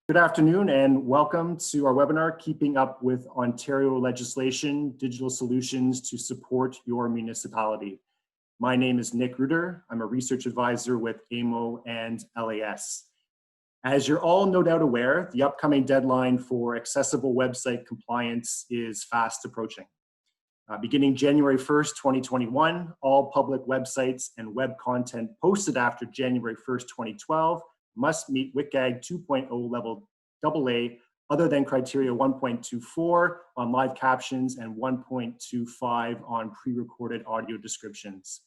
Good afternoon and welcome to our webinar, Keeping Up with Ontario Legislation, Digital Solutions to Support Your Municipality. My name is Nick Ruder. I'm a research advisor with AMO and LAS. As you're all no doubt aware, the upcoming deadline for accessible website compliance is fast approaching. Beginning January 1st, 2021, all public websites and web content posted after January 1st, 2012 must meet WCAG 2.0 level AA other than criteria 1.24 on live captions and 1.25 on pre-recorded audio descriptions.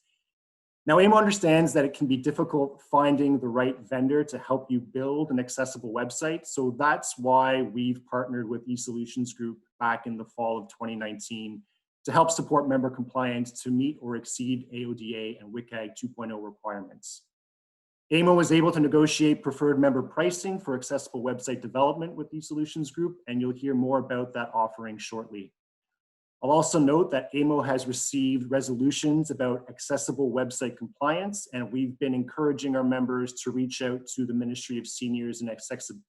Now, AMO understands that it can be difficult finding the right vendor to help you build an accessible website, so that's why we've partnered with eSolutionsGroup back in the fall of 2019 to help support member compliance to meet or exceed AODA and WCAG 2.0 requirements. AMO was able to negotiate preferred member pricing for accessible website development with eSolutionsGroup, and you'll hear more about that offering shortly. I'll also note that AMO has received resolutions about accessible website compliance, and we've been encouraging our members to reach out to the Ministry of Seniors and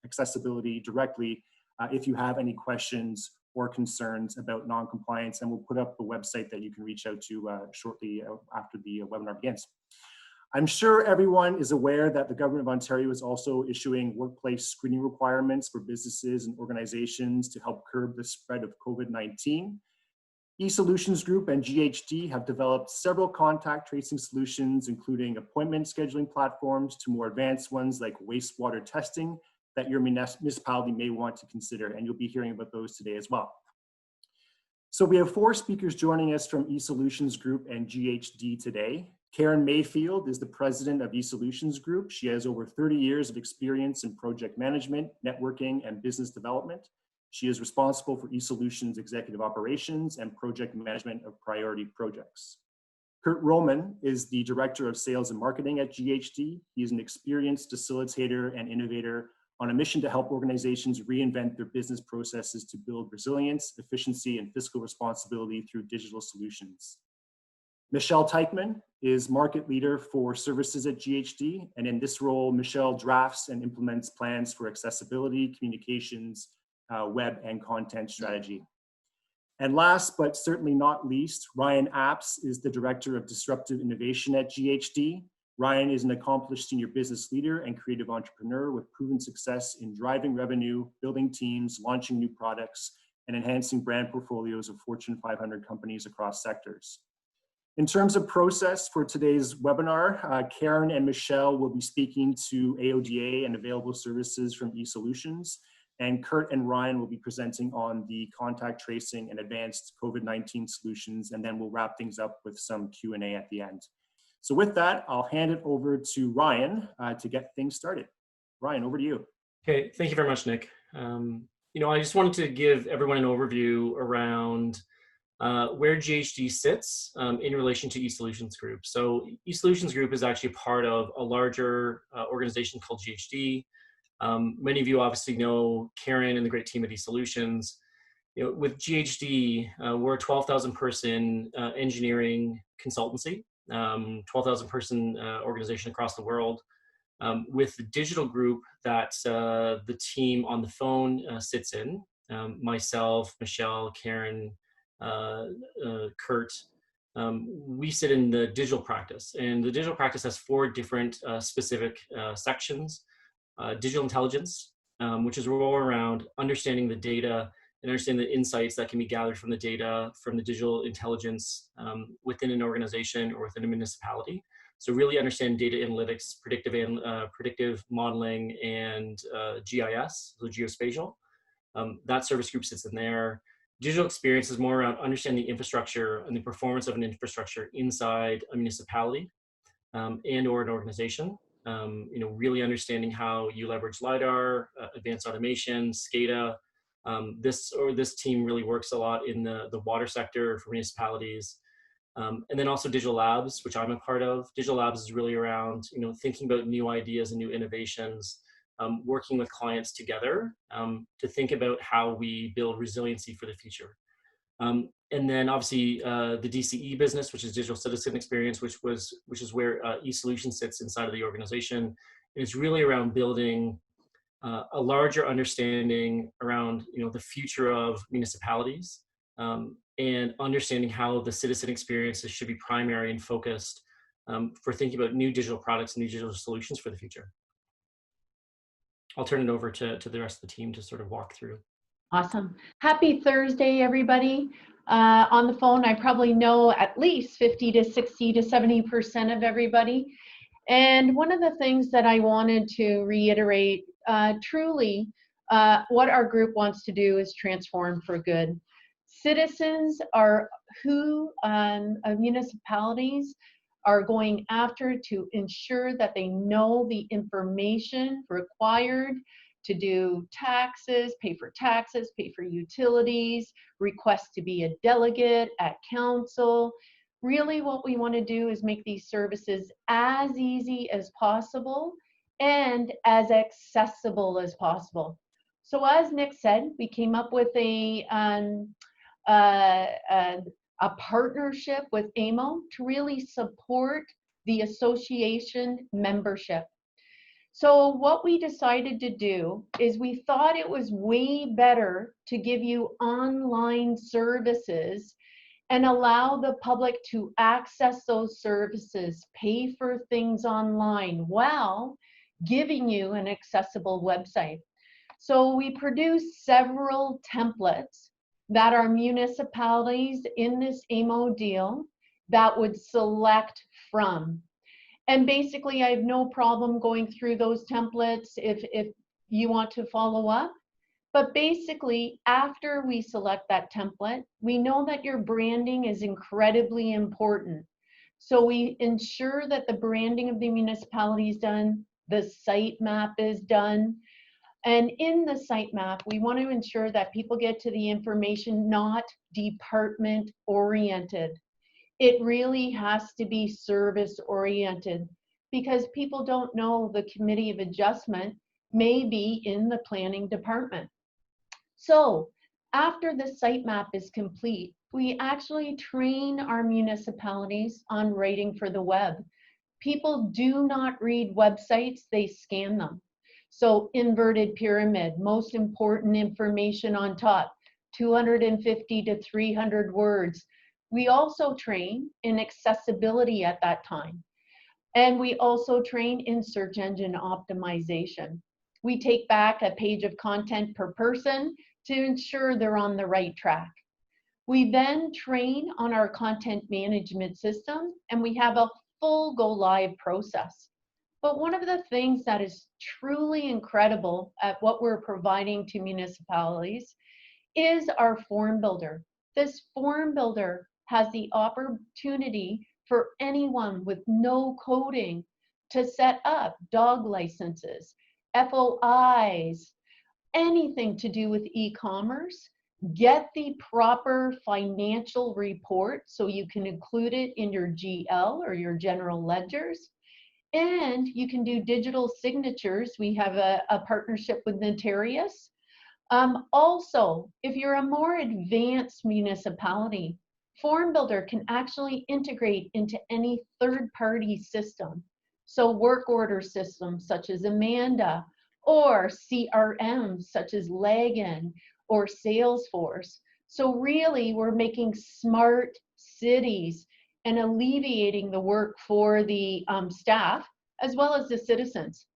Accessibility directly if you have any questions or concerns about non-compliance, and we'll put up the website that you can reach out to shortly after the webinar begins. I'm sure everyone is aware that the Government of Ontario is also issuing workplace screening requirements for businesses and organizations to help curb the spread of COVID-19. eSolutionsGroup and GHD have developed several contact tracing solutions, including appointment scheduling platforms to more advanced ones like wastewater testing that your municipality may want to consider, and you'll be hearing about those today as well. So we have 4 speakers joining us from eSolutionsGroup and GHD today. Karen Mayfield is the president of eSolutionsGroup. She has over 30 years of experience in project management, networking, and business development. She is responsible for eSolutions executive operations and project management of priority projects. Kurt Roman is the director of sales and marketing at GHD. He is an experienced facilitator and innovator on a mission to help organizations reinvent their business processes to build resilience, efficiency, and fiscal responsibility through digital solutions. Michelle Teichman is market leader for services at GHD, and in this role, Michelle drafts and implements plans for accessibility, communications, web, and content strategy. And last, but certainly not least, Ryan Apps is the director of disruptive innovation at GHD. Ryan is an accomplished senior business leader and creative entrepreneur with proven success in driving revenue, building teams, launching new products, and enhancing brand portfolios of Fortune 500 companies across sectors. In terms of process for today's webinar, Karen and Michelle will be speaking to AODA and available services from eSolutions, and Kurt and Ryan will be presenting on the contact tracing and advanced COVID-19 solutions, and then we'll wrap things up with some Q&A at the end. So with that, I'll hand it over to Ryan to get things started. Ryan, over to you. Okay, thank you very much, Nick. I just wanted to give everyone an overview around where GHD sits in relation to eSolutionsGroup. So eSolutionsGroup is actually part of a larger organization called GHD. Many of you obviously know Karen and the great team at eSolutions. With GHD, we're a 12,000 person engineering consultancy, 12,000 person organization across the world. With the digital group that the team on the phone sits in, myself, Michelle, Karen, Kurt, we sit in the digital practice, and the digital practice has 4 different specific sections. Digital intelligence, which is all around understanding the data and understanding the insights that can be gathered from the data, from the digital intelligence within an organization or within a municipality. So really understand data analytics, predictive modeling, and GIS, so geospatial. That service group sits in there. Digital experience is more around understanding the infrastructure and the performance of an infrastructure inside a municipality and or an organization. Really understanding how you leverage LiDAR, advanced automation, SCADA. This team really works a lot in the water sector for municipalities. And then also digital labs, which I'm a part of. Digital labs is really around, thinking about new ideas and new innovations, working with clients together to think about how we build resiliency for the future. And then obviously the DCE business, which is digital citizen experience, which is where eSolutions sits inside of the organization. And it's really around building a larger understanding around the future of municipalities, and understanding how the citizen experiences should be primary and focused for thinking about new digital products and new digital solutions for the future. I'll turn it over to the rest of the team to sort of walk through. Awesome. Happy Thursday, everybody. On the phone, I probably know at least 50 to 60 to 70% of everybody. And one of the things that I wanted to reiterate, truly, what our group wants to do is transform for good. Citizens are who municipalities are going after to ensure that they know the information required to do taxes, pay for utilities, request to be a delegate at council. Really what we want to do is make these services as easy as possible and as accessible as possible. So as Nick said, we came up with a partnership with AMO to really support the association membership. So what we decided to do is we thought it was way better to give you online services and allow the public to access those services, pay for things online while giving you an accessible website. So we produced several templates that are municipalities in this AMO deal that would select from. And basically, I have no problem going through those templates if you want to follow up. But basically, after we select that template, we know that your branding is incredibly important. So we ensure that the branding of the municipality is done, the site map is done. And in the site map, we want to ensure that people get to the information not department oriented. It really has to be service oriented because people don't know the committee of adjustment may be in the planning department. So after the site map is complete, we actually train our municipalities on writing for the web. People do not read websites, they scan them. So inverted pyramid, most important information on top, 250 to 300 words. We also train in accessibility at that time. And we also train in search engine optimization. We take back a page of content per person to ensure they're on the right track. We then train on our content management system and we have a full go live process. But one of the things that is truly incredible at what we're providing to municipalities is our form builder. This form builder has the opportunity for anyone with no coding to set up dog licenses, FOIs, anything to do with e-commerce, get the proper financial report so you can include it in your GL or your general ledgers, and you can do digital signatures. We have a partnership with Notarius. Also, if you're a more advanced municipality, Form Builder can actually integrate into any third-party system. So work order systems such as Amanda, or CRMs such as Lagan or Salesforce. So really, we're making smart cities and alleviating the work for the staff as well as the citizens.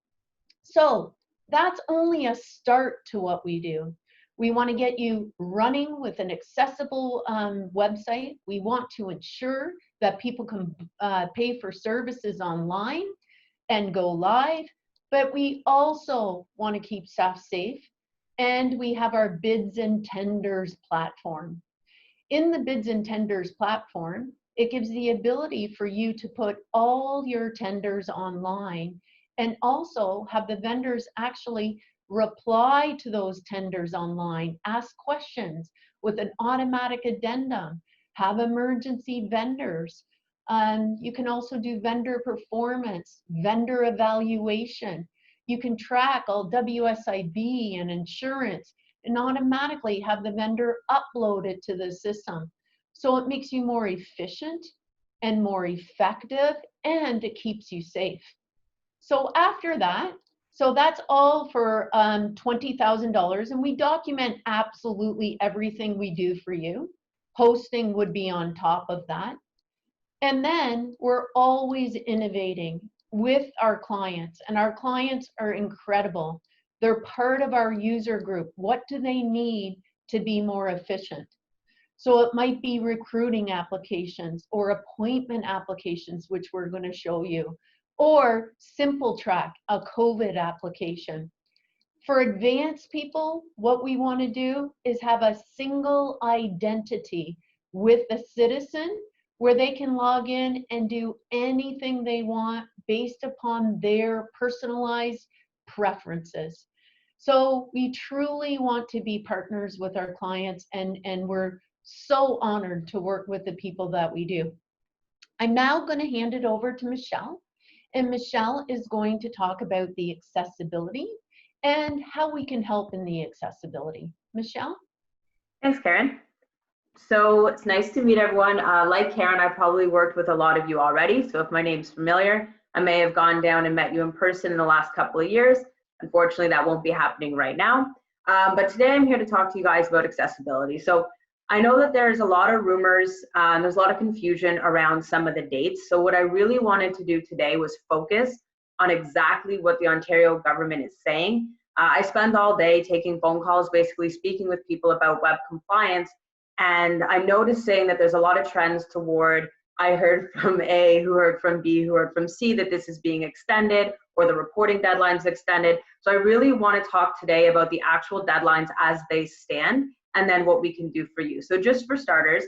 So that's only a start to what we do. We want to get you running with an accessible website. We want to ensure that people can pay for services online and go live, but we also want to keep staff safe. And we have our bids and tenders platform. In the bids and tenders platform, it gives the ability for you to put all your tenders online and also have the vendors actually reply to those tenders online, ask questions with an automatic addendum, have emergency vendors. You can also do vendor performance, vendor evaluation. You can track all WSIB and insurance and automatically have the vendor upload it to the system. So it makes you more efficient and more effective, and it keeps you safe. So after that, So that's all for $20,000, and we document absolutely everything we do for you. Hosting would be on top of that. And then we're always innovating with our clients, and our clients are incredible. They're part of our user group. What do they need to be more efficient? So it might be recruiting applications or appointment applications, which we're going to show you, or Simple Track, a COVID application. For advanced people, what we want to do is have a single identity with the citizen where they can log in and do anything they want based upon their personalized preferences. So we truly want to be partners with our clients, and we're so honored to work with the people that we do. I'm now going to hand it over to Michelle, and Michelle is going to talk about the accessibility and how we can help in the accessibility. Michelle? Thanks, Karen. So it's nice to meet everyone. Like Karen, I probably worked with a lot of you already. So if my name's familiar, I may have gone down and met you in person in the last couple of years. Unfortunately, that won't be happening right now. But today I'm here to talk to you guys about accessibility. So I know that there's a lot of rumors, there's a lot of confusion around some of the dates. So what I really wanted to do today was focus on exactly what the Ontario government is saying. I spend all day taking phone calls, basically speaking with people about web compliance. And I'm noticing that there's a lot of trends toward, I heard from A, who heard from B, who heard from C, that this is being extended or the reporting deadline's extended. So I really want to talk today about the actual deadlines as they stand and then what we can do for you. So just for starters,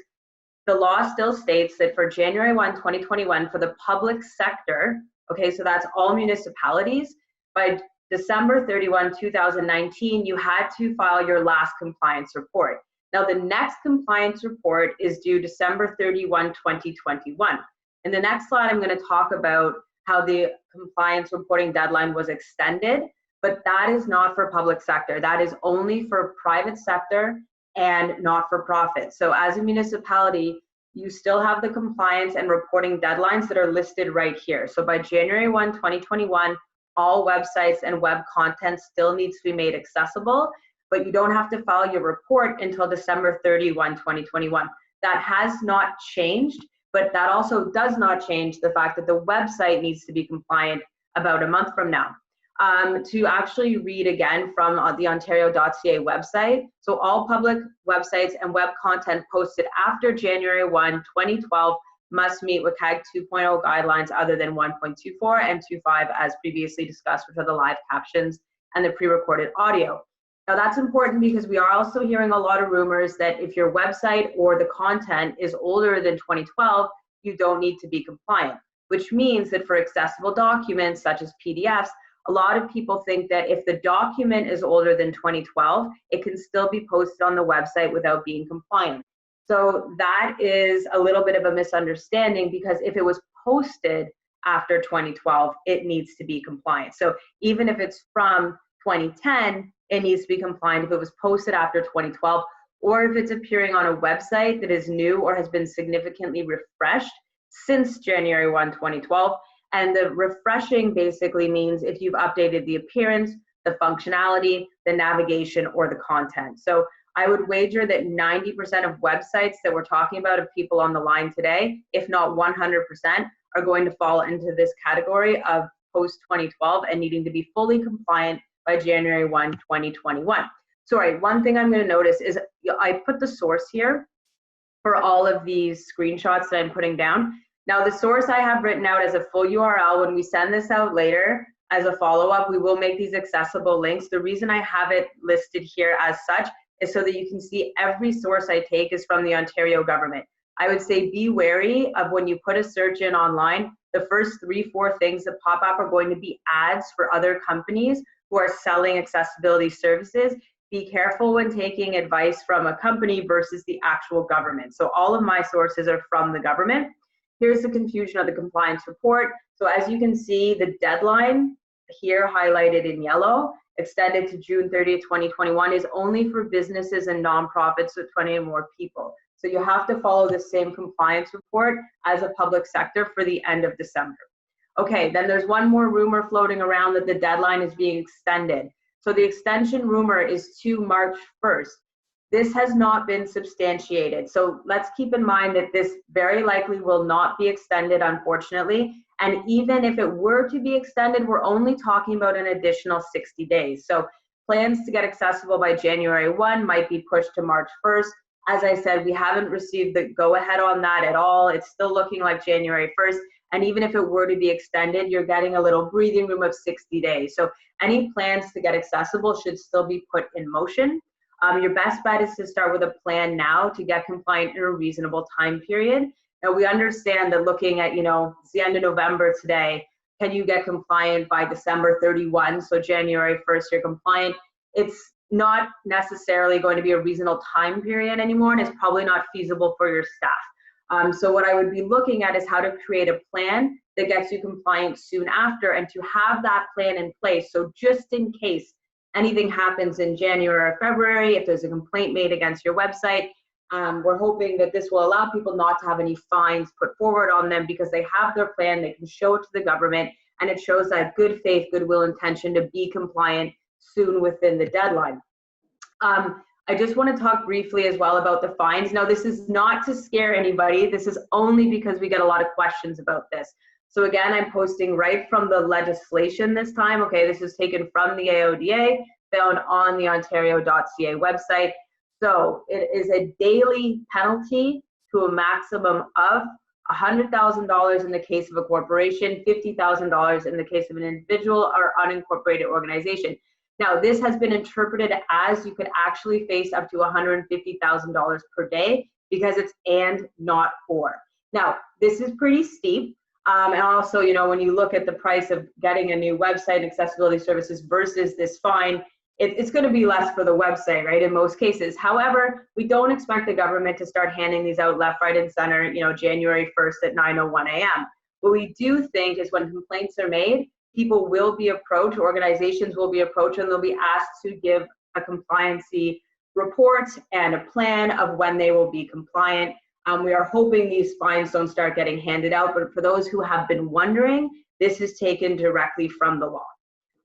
the law still states that for January 1, 2021, for the public sector, okay, so that's all municipalities, by December 31, 2019, you had to file your last compliance report. Now, the next compliance report is due December 31, 2021. In the next slide, I'm going to talk about how the compliance reporting deadline was extended, but that is not for public sector. That is only for private sector and not-for-profit. So as a municipality, you still have the compliance and reporting deadlines that are listed right here. So by January 1, 2021, all websites and web content still needs to be made accessible, but you don't have to file your report until December 31, 2021. That has not changed, but that also does not change the fact that the website needs to be compliant about a month from now. To actually read again from the Ontario.ca website, so all public websites and web content posted after January 1, 2012 must meet WCAG 2.0 guidelines other than 1.24 and 2.5 as previously discussed, which are the live captions and the pre-recorded audio. Now that's important because we are also hearing a lot of rumors that if your website or the content is older than 2012, you don't need to be compliant, which means that for accessible documents such as PDFs, a lot of people think that if the document is older than 2012, it can still be posted on the website without being compliant. So that is a little bit of a misunderstanding because if it was posted after 2012, it needs to be compliant. So even if it's from 2010, it needs to be compliant if it was posted after 2012, or if it's appearing on a website that is new or has been significantly refreshed since January 1, 2012. And the refreshing basically means if you've updated the appearance, the functionality, the navigation, or the content. So I would wager that 90% of websites that we're talking about, of people on the line today, if not 100%, are going to fall into this category of post-2012 and needing to be fully compliant by January 1, 2021. Sorry, one thing I'm going to notice is I put the source here for all of these screenshots that I'm putting down. Now, the source I have written out as a full URL. When we send this out later as a follow-up, we will make these accessible links. The reason I have it listed here as such is so that you can see every source I take is from the Ontario government. I would say be wary of when you put a search in online, the first 3-4 things that pop up are going to be ads for other companies who are selling accessibility services. Be careful when taking advice from a company versus the actual government. So all of my sources are from the government. Here's the confusion of the compliance report. So as you can see, the deadline here highlighted in yellow, extended to June 30th, 2021, is only for businesses and nonprofits with 20 or more people. So you have to follow the same compliance report as a public sector for the end of December. Okay, then there's one more rumor floating around that the deadline is being extended. So the extension rumor is to March 1st. This has not been substantiated. So let's keep in mind that this very likely will not be extended, unfortunately. And even if it were to be extended, we're only talking about an additional 60 days. So plans to get accessible by January 1 might be pushed to March 1st. As I said, we haven't received the go-ahead on that at all. It's still looking like January 1st. And even if it were to be extended, you're getting a little breathing room of 60 days. So any plans to get accessible should still be put in motion. Your best bet is to start with a plan now to get compliant in a reasonable time period. Now, we understand that looking at, it's the end of November today, can you get compliant by December 31? So January 1st, you're compliant. It's not necessarily going to be a reasonable time period anymore, and it's probably not feasible for your staff. So what I would be looking at is how to create a plan that gets you compliant soon after, and to have that plan in place. So just in case anything happens in January or February, if there's a complaint made against your website, we're hoping that this will allow people not to have any fines put forward on them because they have their plan, they can show it to the government, and it shows that good faith, goodwill intention to be compliant soon within the deadline. I just want to talk briefly as well about the fines. Now, this is not to scare anybody. This is only because we get a lot of questions about this. So again, I'm posting right from the legislation this time. Okay, this is taken from the AODA, found on the Ontario.ca website. So it is a daily penalty to a maximum of $100,000 in the case of a corporation, $50,000 in the case of an individual or unincorporated organization. Now, this has been interpreted as you could actually face up to $150,000 per day because it's and not or. Now, this is pretty steep. And also, when you look at the price of getting a new website and accessibility services versus this fine, it's going to be less for the website, right, in most cases. However, we don't expect the government to start handing these out left, right, and center, January 1st at 9:01 a.m. What we do think is when complaints are made, people will be approached, organizations will be approached, and they'll be asked to give a compliancy report and a plan of when they will be compliant. We are hoping these fines don't start getting handed out, but for those who have been wondering, this is taken directly from the law.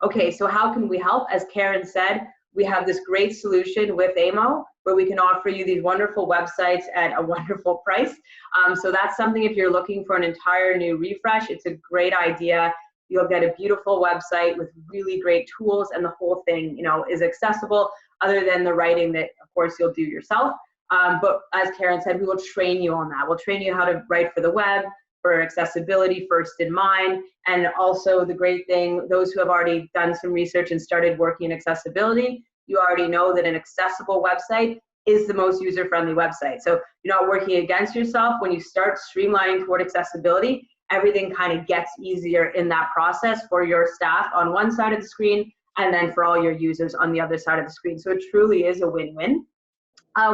Okay, so how can we help? As Karen said, we have this great solution with AMO where we can offer you these wonderful websites at a wonderful price. So that's something if you're looking for an entire new refresh, it's a great idea. You'll get a beautiful website with really great tools, and the whole thing, is accessible other than the writing that, of course, you'll do yourself. But as Karen said, we will train you on that. We'll train you how to write for the web, for accessibility first in mind. And also the great thing, those who have already done some research and started working in accessibility, you already know that an accessible website is the most user-friendly website. So you're not working against yourself. When you start streamlining toward accessibility, everything kind of gets easier in that process for your staff on one side of the screen, and then for all your users on the other side of the screen. So it truly is a win-win.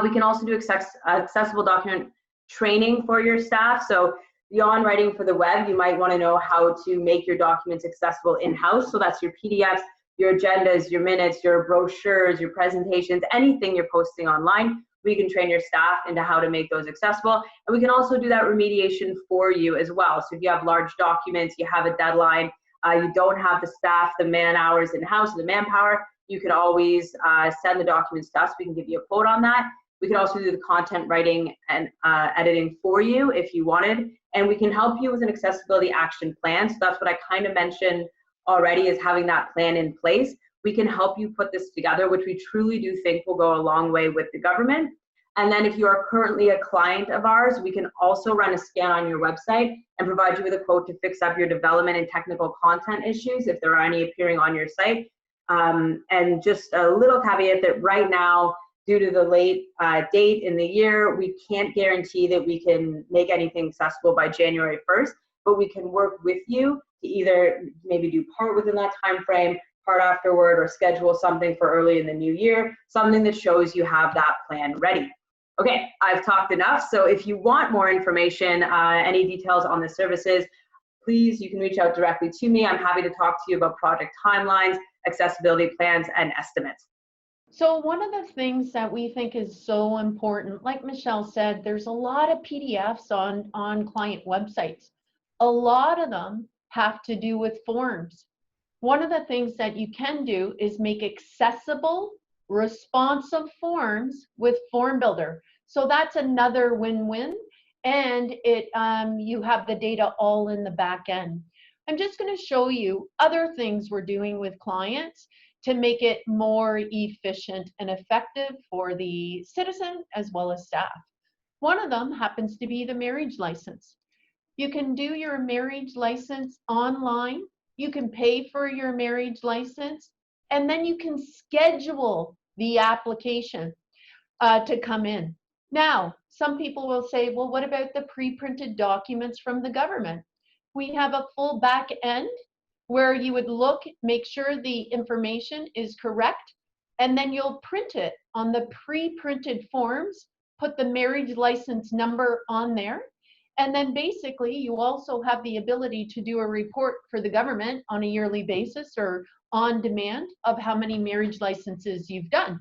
We can also do accessible document training for your staff. So beyond writing for the web, you might want to know how to make your documents accessible in-house. So that's your PDFs, your agendas, your minutes, your brochures, your presentations, anything you're posting online. We can train your staff into how to make those accessible. And we can also do that remediation for you as well. So if you have large documents, you have a deadline, you don't have the staff, the man hours in-house, the manpower, you can always send the documents to us. We can give you a quote on that. We can also do the content writing and editing for you if you wanted. And we can help you with an accessibility action plan. So that's what I kind of mentioned already, is having that plan in place. We can help you put this together, which we truly do think will go a long way with the government. And then if you are currently a client of ours, we can also run a scan on your website and provide you with a quote to fix up your development and technical content issues if there are any appearing on your site. And just a little caveat that right now, due to the late date in the year, we can't guarantee that we can make anything accessible by January 1st, but we can work with you to either maybe do part within that time frame, part afterward, or schedule something for early in the new year, something that shows you have that plan ready. Okay, I've talked enough. So if you want more information, any details on the services, please, you can reach out directly to me. I'm happy to talk to you about project timelines, accessibility plans, and estimates. So one of the things that we think is so important, like Michelle said, there's a lot of PDFs on client websites. A lot of them have to do with forms. One of the things that you can do is make accessible, responsive forms with Form Builder. So that's another win-win, and you have the data all in the back end. I'm just going to show you other things we're doing with clients to make it more efficient and effective for the citizen as well as staff. One of them happens to be the marriage license. You can do your marriage license online. You can pay for your marriage license, and then you can schedule the application to come in. Now, some people will say, well, what about the pre-printed documents from the government? We have a full back end where you would look, make sure the information is correct, and then you'll print it on the pre-printed forms, put the marriage license number on there, and then basically you also have the ability to do a report for the government on a yearly basis or on demand of how many marriage licenses you've done.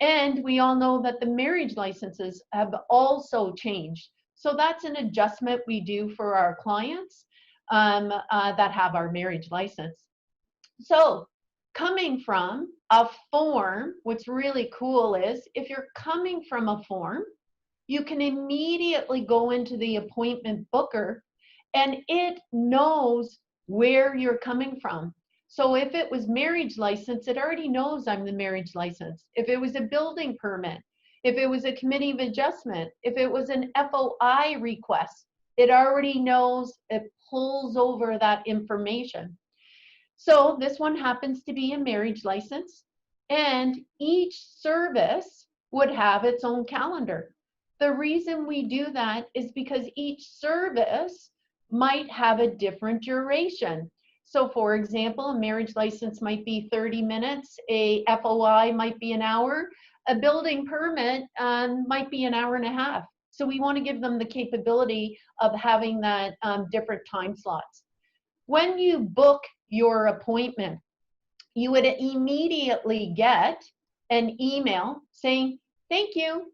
And we all know that the marriage licenses have also changed. So that's an adjustment we do for our clients that have our marriage license. So coming from a form, what's really cool is if you're coming from a form, you can immediately go into the appointment booker and it knows where you're coming from. So if it was marriage license, it already knows I'm the marriage license. If it was a building permit, if it was a committee of adjustment, if it was an FOI request, it already knows, it pulls over that information. So this one happens to be a marriage license, and each service would have its own calendar. The reason we do that is because each service might have a different duration. So for example, a marriage license might be 30 minutes, a FOI might be an hour, a building permit might be an hour and a half. So we want to give them the capability of having that different time slots. When you book your appointment, you would immediately get an email saying, thank you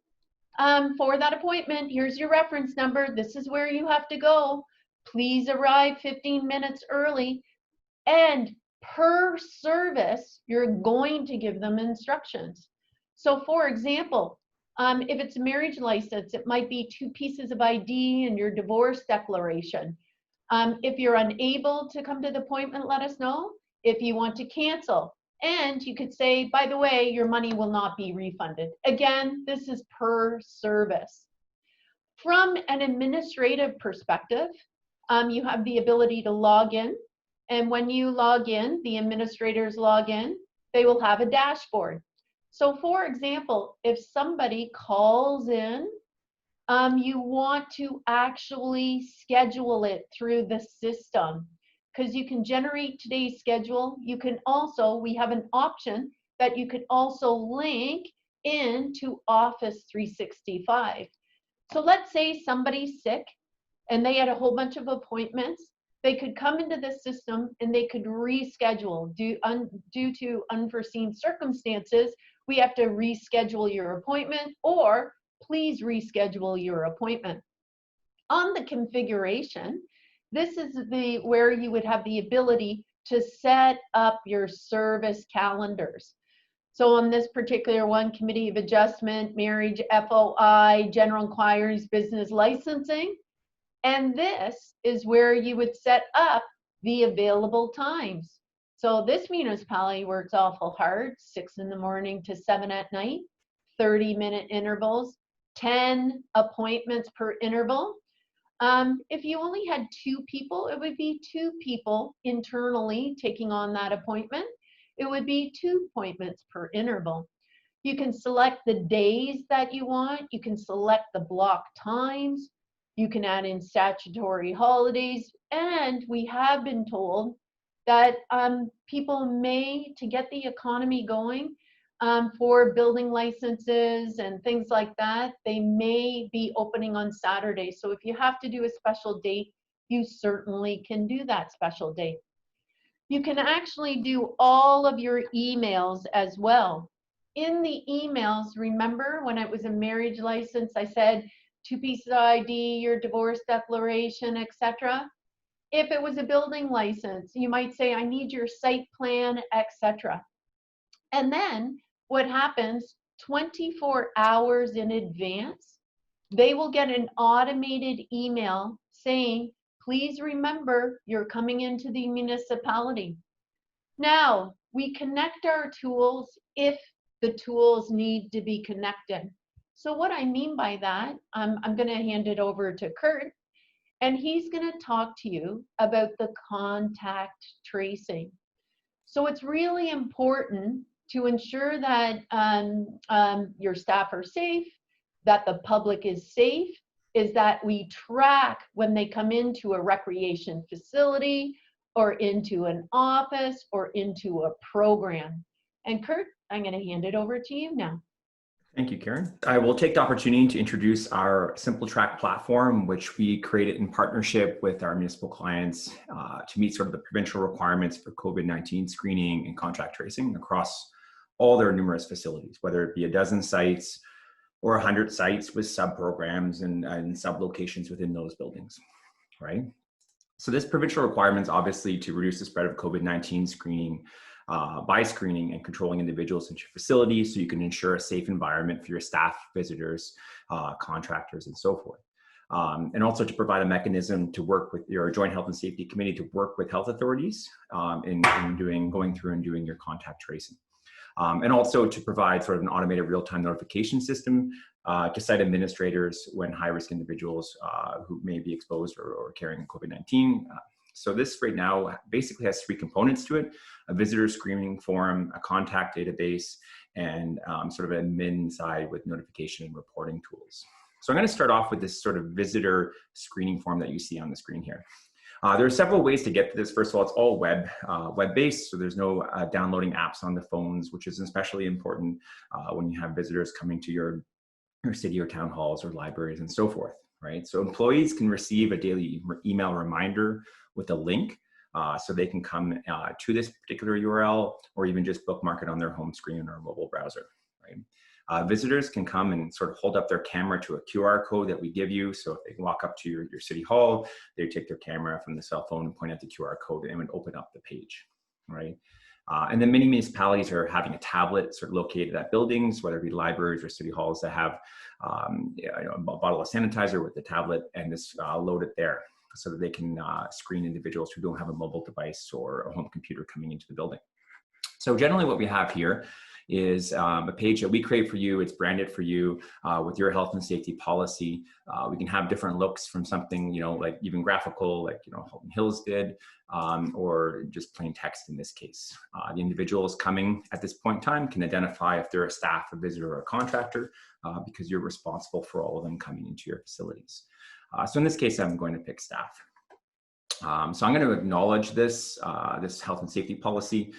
for that appointment. Here's your reference number. This is where you have to go. Please arrive 15 minutes early. And per service, you're going to give them instructions. So for example, if it's a marriage license, it might be 2 pieces of ID and your divorce declaration. If you're unable to come to the appointment, let us know. If you want to cancel, and you could say, by the way, your money will not be refunded. Again, this is per service. From an administrative perspective, you have the ability to log in. And when you log in, the administrators log in, they will have a dashboard. So for example, if somebody calls in, you want to actually schedule it through the system, because you can generate today's schedule. You can also, we have an option that you could also link into Office 365. So let's say somebody's sick and they had a whole bunch of appointments. They could come into the system and they could reschedule. Due to unforeseen circumstances, we have to reschedule your appointment, or please reschedule your appointment. On the configuration, this is where you would have the ability to set up your service calendars. So on this particular one, committee of adjustment, marriage, FOI, general inquiries, business licensing. And this is where you would set up the available times. So this municipality works awful hard, 6 in the morning to 7 at night, 30-minute intervals, 10 appointments per interval. If you only had 2 people, it would be 2 people internally taking on that appointment. It would be 2 appointments per interval. You can select the days that you want. You can select the block times. You can add in statutory holidays, and we have been told that people may, to get the economy going, for building licenses and things like that, they may be opening on Saturday. So if you have to do a special date, you certainly can do that special date. You can actually do all of your emails as well. In the emails, remember when it was a marriage license, I said 2 pieces of ID, your divorce declaration, etc. If it was a building license, you might say, I need your site plan, etc. And then what happens 24 hours in advance, they will get an automated email saying, please remember you're coming into the municipality. Now, we connect our tools if the tools need to be connected. So what I mean by that, I'm going to hand it over to Kurt, and he's going to talk to you about the contact tracing. So it's really important to ensure that your staff are safe, that the public is safe, is that we track when they come into a recreation facility or into an office or into a program. And Kurt, I'm going to hand it over to you now. Thank you, Karen. I will take the opportunity to introduce our Simple Track platform, which we created in partnership with our municipal clients to meet sort of the provincial requirements for COVID-19 screening and contact tracing across all their numerous facilities, whether it be a dozen sites or 100 sites with sub-programs and sub-locations within those buildings, right? So this provincial requirement is obviously to reduce the spread of COVID-19 screening by screening and controlling individuals into your facility so you can ensure a safe environment for your staff, visitors, contractors, and so forth. And also to provide a mechanism to work with your Joint Health and Safety Committee to work with health authorities in going through and doing your contact tracing. And also to provide sort of an automated real-time notification system to site administrators when high-risk individuals who may be exposed or carrying COVID-19. So this right now basically has three components to it: a visitor screening form, a contact database, and sort of an admin side with notification and reporting tools. So I'm going to start off with this sort of visitor screening form that you see on the screen here. There are several ways to get to this. First of all, it's all web-based, so there's no downloading apps on the phones, which is especially important when you have visitors coming to your city or town halls or libraries and so forth, right? So employees can receive a daily email reminder with a link so they can come to this particular URL or even just bookmark it on their home screen or mobile browser, right? Visitors can come and sort of hold up their camera to a QR code that we give you. So if they walk up to your city hall, they take their camera from the cell phone and point at the QR code and it would open up the page, right? And then many municipalities are having a tablet sort of located at buildings, whether it be libraries or city halls that have a bottle of sanitizer with the tablet and just load it there so that they can screen individuals who don't have a mobile device or a home computer coming into the building. So generally what we have here is a page that we create for you. It's branded for you with your health and safety policy. We can have different looks from something, like even graphical, like, Halton Hills did, or just plain text in this case. The individuals coming at this point in time can identify if they're a staff, a visitor, or a contractor, because you're responsible for all of them coming into your facilities. So in this case, I'm going to pick staff. So I'm going to acknowledge this health and safety policy.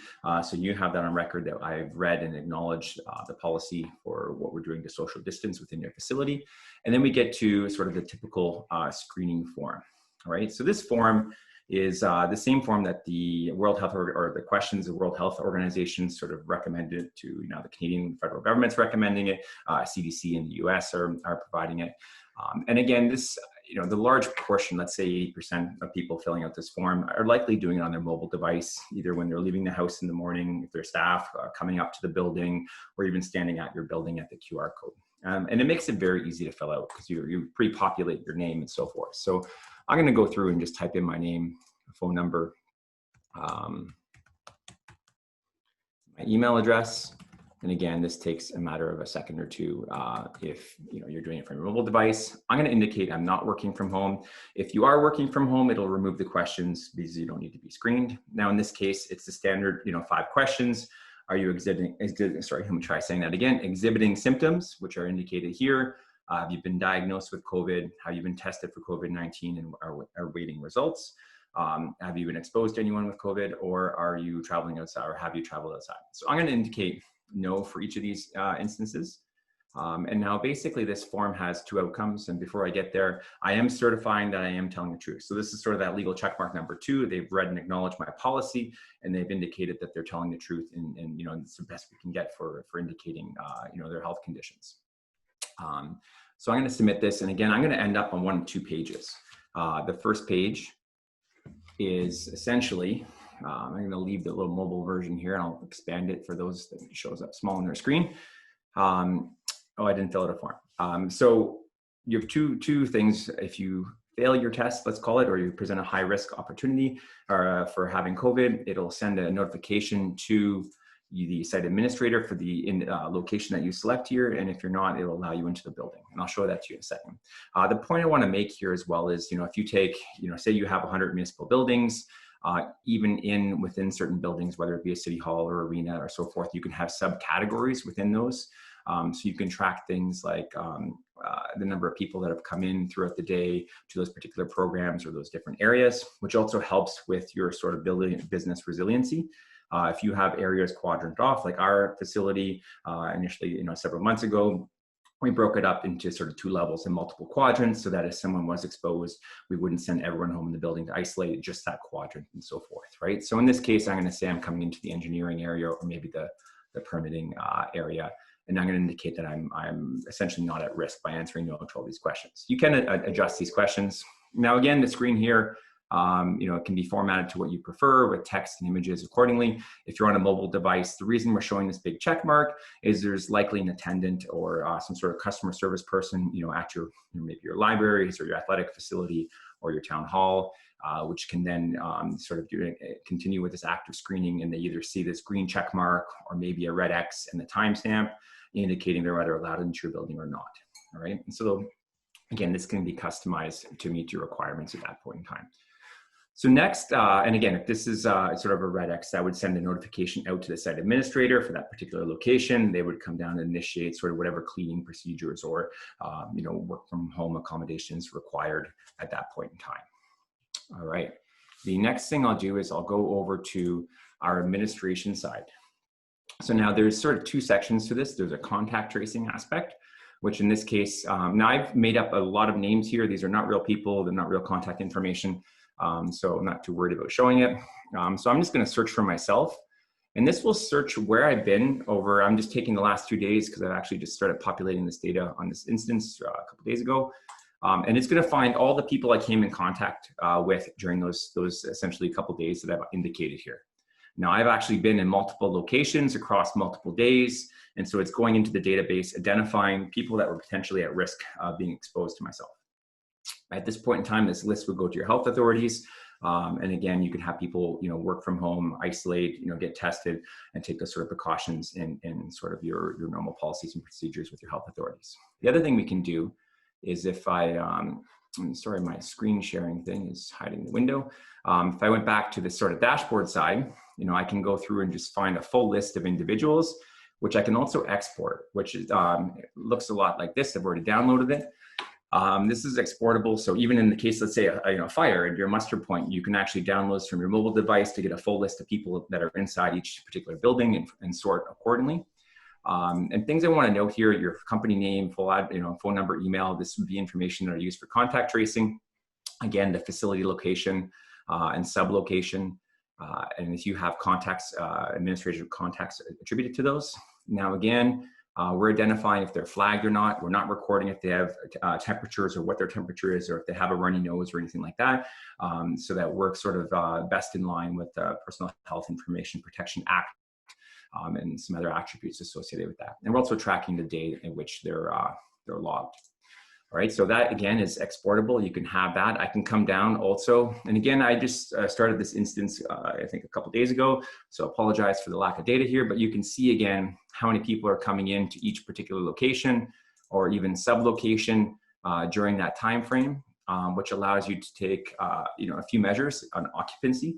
So you have that on record that I've read and acknowledged the policy for what we're doing to social distance within your facility. And then we get to sort of the typical screening form, all right? So this form is the same form that the World Health or the questions the World Health Organization sort of recommended to, the Canadian federal government's recommending it, CDC in the US are providing it. And again, this, the large portion, let's say 80% of people filling out this form are likely doing it on their mobile device, either when they're leaving the house in the morning, if they're staff coming up to the building, or even standing at your building at the QR code. And it makes it very easy to fill out because you pre-populate your name and so forth. So I'm going to go through and just type in my name, phone number, my email address. And again, this takes a matter of a second or two if you're doing it from your mobile device. I'm going to indicate I'm not working from home. If you are working from home, it'll remove the questions because you don't need to be screened. Now, in this case, it's the standard 5 questions. Are you exhibiting symptoms, which are indicated here? Have you been diagnosed with COVID? Have you been tested for COVID-19 and are awaiting results? Have you been exposed to anyone with COVID, or are you traveling outside, or have you traveled outside? So I'm going to indicate no for each of these instances. And now basically this form has 2 outcomes. And before I get there, I am certifying that I am telling the truth. So this is sort of that legal checkmark number 2. They've read and acknowledged my policy, and they've indicated that they're telling the truth, and it's the best we can get for indicating their health conditions. So I'm going to submit this, and again, I'm going to end up on 1 of 2 pages. The first page is essentially, I'm going to leave the little mobile version here and I'll expand it for those that it shows up small on their screen. Oh, I didn't fill out a form. So you have two things. If you fail your test, let's call it, or you present a high risk opportunity or for having COVID, it'll send a notification to the site administrator for the location that you select here. And if you're not, it'll allow you into the building. And I'll show that to you in a second. The point I want to make here as well is, if you take, say you have 100 municipal buildings, even within certain buildings, whether it be a city hall or arena or so forth, you can have subcategories within those. So you can track things like the number of people that have come in throughout the day to those particular programs or those different areas, which also helps with your sort of business resiliency. If you have areas quadrant off, like our facility initially, several months ago, we broke it up into sort of 2 levels and multiple quadrants so that if someone was exposed, we wouldn't send everyone home in the building to isolate just that quadrant and so forth, right? So in this case, I'm going to say I'm coming into the engineering area or maybe the permitting area. And I'm going to indicate that I'm essentially not at risk by answering no to all these questions. You can adjust these questions. Now, again, the screen here, it can be formatted to what you prefer with text and images accordingly. If you're on a mobile device, the reason we're showing this big check mark is there's likely an attendant or some sort of customer service person, at your maybe your libraries or your athletic facility or your town hall, which can then sort of continue with this active screening, and they either see this green check mark or maybe a red X and the timestamp indicating they're either allowed into your building or not. All right. And so again, this can be customized to meet your requirements at that point in time. So next, and again, if this is sort of a red X, that would send a notification out to the site administrator for that particular location. They would come down and initiate sort of whatever cleaning procedures or, work from home accommodations required at that point in time. All right. The next thing I'll do is I'll go over to our administration side. So now there's sort of 2 sections to this. There's a contact tracing aspect, which in this case, now I've made up a lot of names here. These are not real people. They're not real contact information. So I'm not too worried about showing it. So I'm just going to search for myself. And this will search where I've been over, I'm just taking the last 2 days because I've actually just started populating this data on this instance a couple days ago. And it's going to find all the people I came in contact with during those essentially a couple days that I've indicated here. Now, I've actually been in multiple locations across multiple days. And so it's going into the database, identifying people that were potentially at risk of being exposed to myself. At this point in time, this list would go to your health authorities. And again, you can have people, work from home, isolate, get tested, and take those sort of precautions in sort of your normal policies and procedures with your health authorities. The other thing we can do is if I'm sorry, my screen sharing thing is hiding the window. If I went back to the sort of dashboard side, I can go through and just find a full list of individuals, which I can also export, which is, looks a lot like this. I've already downloaded it. This is exportable. So even in the case, let's say a fire at your muster point, you can actually download this from your mobile device to get a full list of people that are inside each particular building and sort accordingly. And things I want to note here, your company name, phone number, email, this would be information that are used for contact tracing. Again, the facility location and sub-location. And if you have contacts, administrative contacts attributed to those. Now again, we're identifying if they're flagged or not. We're not recording if they have temperatures or what their temperature is, or if they have a runny nose or anything like that. So that we're sort of best in line with the Personal Health Information Protection Act and some other attributes associated with that. And we're also tracking the date in which they're logged. All right, so that again is exportable. You can have that. I can come down also. And again, I just started this instance, I think a couple days ago. So apologize for the lack of data here, but you can see again how many people are coming into each particular location or even sub-location during that time frame, which allows you to take a few measures on occupancy.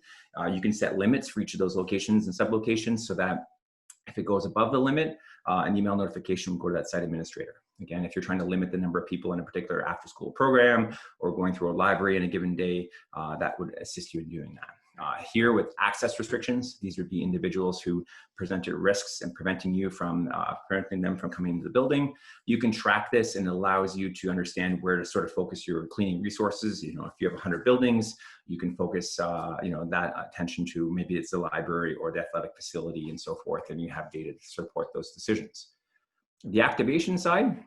You can set limits for each of those locations and sub-locations so that if it goes above the limit, an email notification will go to that site administrator. Again, if you're trying to limit the number of people in a particular after-school program or going through a library in a given day, that would assist you in doing that. Here with access restrictions, these would be individuals who presented risks and preventing them from coming into the building. You can track this and it allows you to understand where to sort of focus your cleaning resources. If you have 100 buildings, you can focus that attention to maybe it's the library or the athletic facility and so forth, and you have data to support those decisions. The activation side,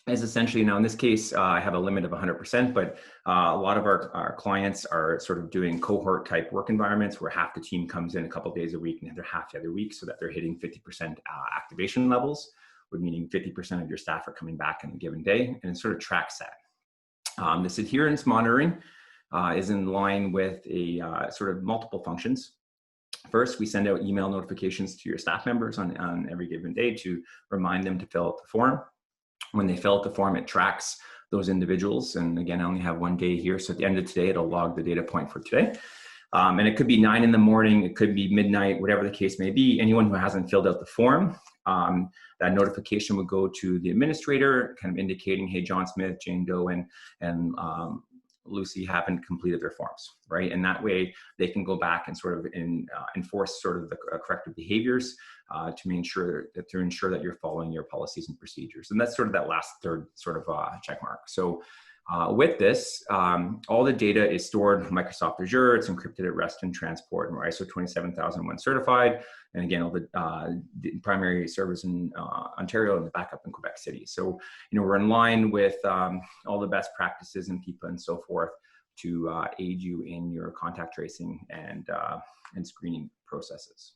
is essentially, now in this case, I have a limit of 100%, but a lot of our clients are sort of doing cohort type work environments where half the team comes in a couple of days a week and the other half the other week, so that they're hitting 50% activation levels, meaning 50% of your staff are coming back in a given day, and it sort of tracks that. This adherence monitoring is in line with a sort of multiple functions. First, we send out email notifications to your staff members on every given day to remind them to fill out the form. When they fill out the form, it tracks those individuals. And again, I only have one day here. So at the end of today, it'll log the data point for today. And it could be 9 in the morning, it could be midnight, whatever the case may be. Anyone who hasn't filled out the form, that notification would go to the administrator, kind of indicating, hey, John Smith, Jane Doe, and Lucy haven't completed their forms, right? And that way they can go back and sort of enforce sort of the corrective behaviors to ensure that you're following your policies and procedures. And that's sort of that last third sort of check mark. So with this, all the data is stored in Microsoft Azure. It's encrypted at rest and transport, and we're ISO 27001 certified. And again, all the primary servers in Ontario and the backup in Quebec City. So, we're in line with all the best practices and people and so forth to aid you in your contact tracing and screening processes.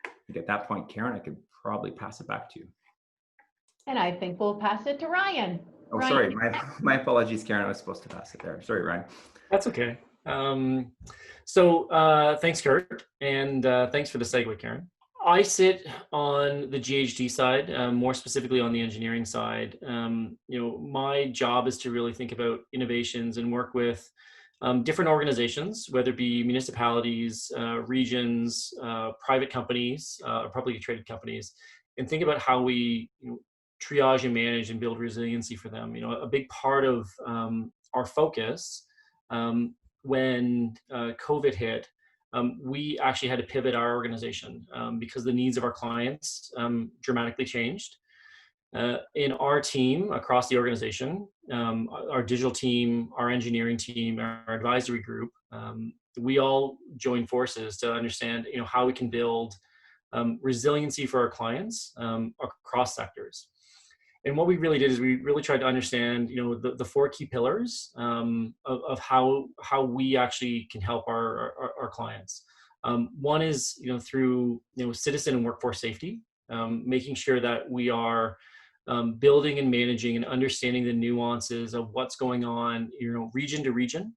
I think at that point, Karen, I could probably pass it back to you. And I think we'll pass it to Ryan. Oh, Ryan. sorry. My apologies, Karen. I was supposed to pass it there. Sorry, Ryan. That's okay. Thanks, Kurt, and thanks for the segue, Karen. I sit on the GHD side, more specifically on the engineering side. My job is to really think about innovations and work with different organizations, whether it be municipalities, regions, private companies, or publicly traded companies, and think about how we triage and manage and build resiliency for them. A big part of our focus when COVID hit, we actually had to pivot our organization because the needs of our clients dramatically changed. In our team across the organization, our digital team, our engineering team, our advisory group, we all joined forces to understand how we can build resiliency for our clients across sectors. And what we really did is we really tried to understand, the 4 key pillars of how we actually can help our clients. One is, through citizen and workforce safety, making sure that we are building and managing and understanding the nuances of what's going on, region to region,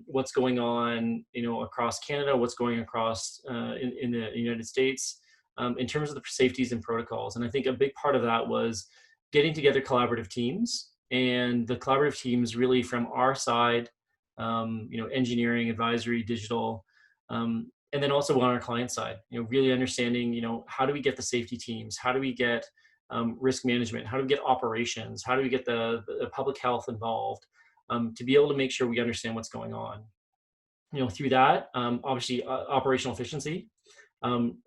what's going on, across Canada, what's going across in the United States, in terms of the safeties and protocols. And I think a big part of that was getting together collaborative teams, and the collaborative teams really from our side, engineering, advisory, digital, and then also on our client side, really understanding, how do we get the safety teams? How do we get risk management? How do we get operations? How do we get the public health involved to be able to make sure we understand what's going on? Through that, obviously operational efficiency.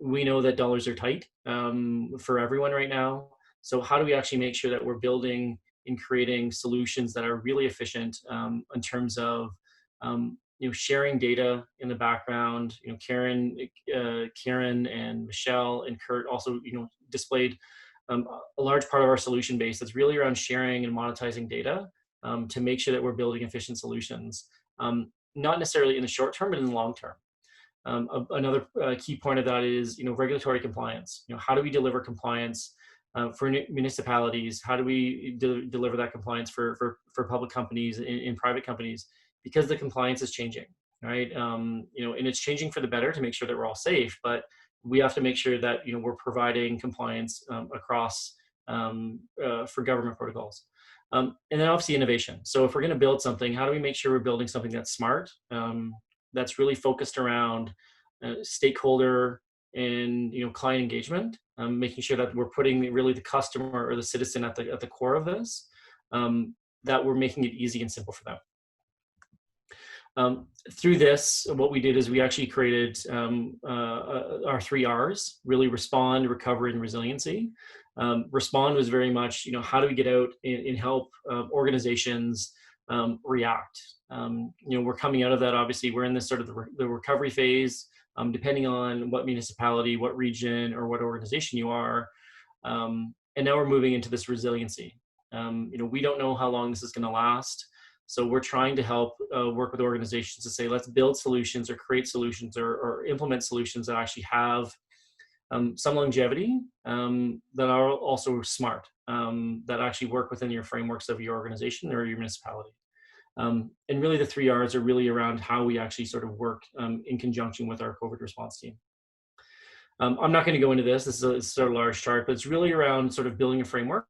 We know that dollars are tight for everyone right now. So how do we actually make sure that we're building and creating solutions that are really efficient in terms of sharing data in the background? Karen and Michelle and Kurt also displayed a large part of our solution base that's really around sharing and monetizing data to make sure that we're building efficient solutions, not necessarily in the short term, but in the long term. Another key point of that is regulatory compliance. How do we deliver compliance for municipalities? How do we deliver that compliance for public companies and private companies? Because the compliance is changing, right? And it's changing for the better to make sure that we're all safe, but we have to make sure that we're providing compliance across for government protocols. And then obviously innovation. So if we're going to build something, how do we make sure we're building something that's smart, that's really focused around stakeholder and client engagement, making sure that we're putting really the customer or the citizen at the core of this, that we're making it easy and simple for them. Through this, what we did is we actually created our 3 R's, really respond, recovery, and resiliency. Respond was very much, how do we get out and help organizations react? We're coming out of that, obviously, we're in this sort of the recovery phase, depending on what municipality, what region, or what organization you are. And now we're moving into this resiliency. We don't know how long this is going to last. So we're trying to help work with organizations to say, let's build solutions or create solutions or implement solutions that actually have some longevity, that are also smart, that actually work within your frameworks of your organization or your municipality. And really the 3 R's are really around how we actually sort of work in conjunction with our COVID response team. I'm not going to go into this. This is a sort of large chart, but it's really around sort of building a framework,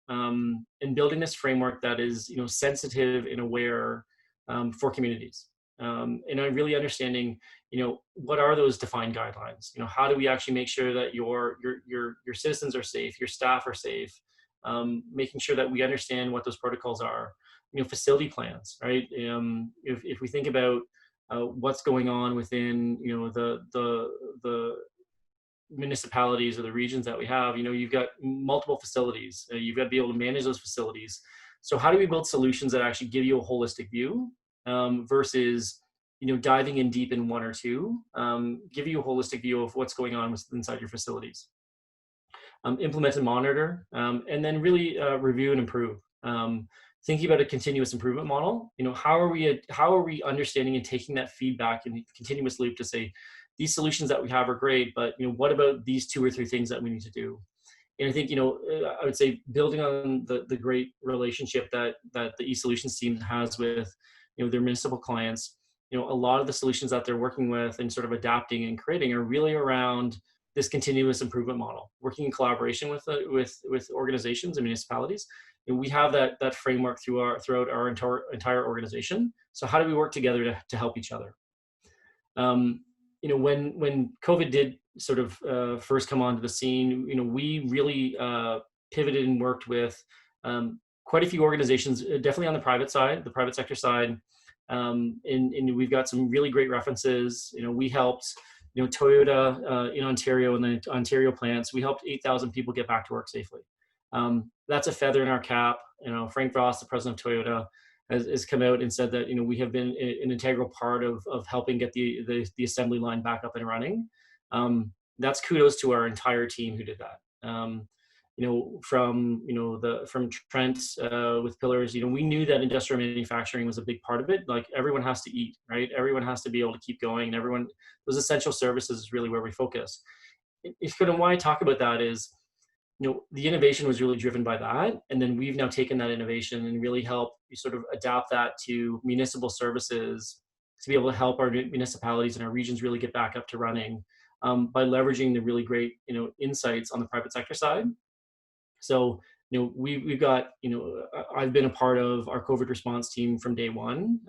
and building this framework that is, sensitive and aware for communities, and really understanding, what are those defined guidelines? How do we actually make sure that your citizens are safe, your staff are safe, making sure that we understand what those protocols are. Facility plans, right? If we think about what's going on within, the municipalities or the regions that we have, you've got multiple facilities. You've got to be able to manage those facilities. So how do we build solutions that actually give you a holistic view, versus, diving in deep in one or two, give you a holistic view of what's going on inside your facilities. Implement and monitor, and then really review and improve. Thinking about a continuous improvement model, how are we understanding and taking that feedback in a continuous loop to say, these solutions that we have are great, but what about these 2 or 3 things that we need to do? And I think, I would say building on the great relationship that the eSolutions team has with, their municipal clients, a lot of the solutions that they're working with and sort of adapting and creating are really around this continuous improvement model, working in collaboration with organizations and municipalities. And we have that framework throughout our entire organization. So how do we work together to help each other? When COVID did sort of first come onto the scene, we really pivoted and worked with quite a few organizations, definitely on the private sector side. And we've got some really great references. We helped, Toyota in Ontario and the Ontario plants, we helped 8,000 people get back to work safely. That's a feather in our cap. Frank Voss, the president of Toyota, has come out and said that, we have been an integral part of helping get the assembly line back up and running. That's kudos to our entire team who did that. From Trent with Pillars, we knew that industrial manufacturing was a big part of it. Like, everyone has to eat, right? Everyone has to be able to keep going, and those essential services is really where we focus. Why I talk about that is, the innovation was really driven by that. And then we've now taken that innovation and really helped sort of adapt that to municipal services to be able to help our municipalities and our regions really get back up to running, by leveraging the really great, insights on the private sector side. So, we've got, I've been a part of our COVID response team from day one,